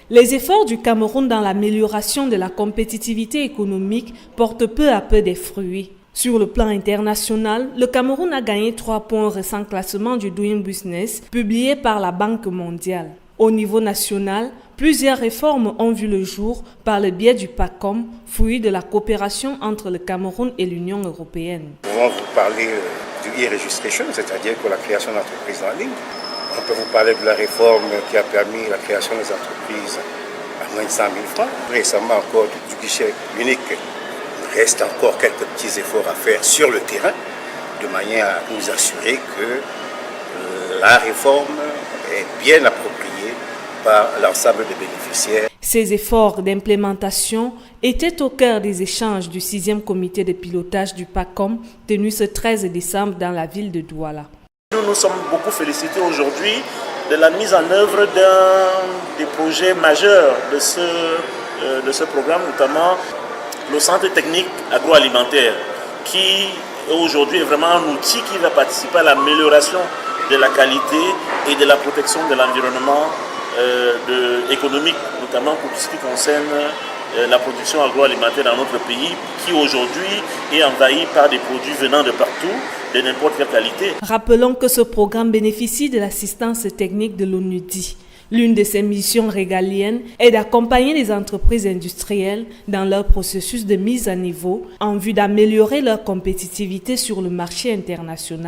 Les efforts du Cameroun dans l'amélioration de la compétitivité économique portent peu à peu des fruits. Sur le plan international, le Cameroun a gagné 3 points au récent classement du Doing Business publié par la Banque mondiale. Au niveau national, plusieurs réformes ont vu le jour par le biais du PACOM, fruit de la coopération entre le Cameroun et l'Union européenne. Nous pouvons vous parler du e-registration, c'est-à-dire pour la création d'entreprises en ligne. On peut vous parler de la réforme qui a permis la création des entreprises à moins de 100 000 francs. Récemment encore du guichet unique. Il reste encore quelques petits efforts à faire sur le terrain, de manière à nous assurer que la réforme est bien appropriée par l'ensemble des bénéficiaires. Ces efforts d'implémentation étaient au cœur des échanges du 6e comité de pilotage du PACOM tenu ce 13 décembre dans la ville de Douala. Nous sommes beaucoup félicités aujourd'hui de la mise en œuvre d'un des projets majeurs de ce programme, notamment le centre technique agroalimentaire, qui aujourd'hui est vraiment un outil qui va participer à l'amélioration de la qualité et de la protection de l'environnement économique, notamment pour tout ce qui concerne la production agroalimentaire dans notre pays, qui aujourd'hui est envahi par des produits venant de partout, de n'importe quelle qualité. Rappelons que ce programme bénéficie de l'assistance technique de l'ONUDI. L'une de ses missions régaliennes est d'accompagner les entreprises industrielles dans leur processus de mise à niveau en vue d'améliorer leur compétitivité sur le marché international.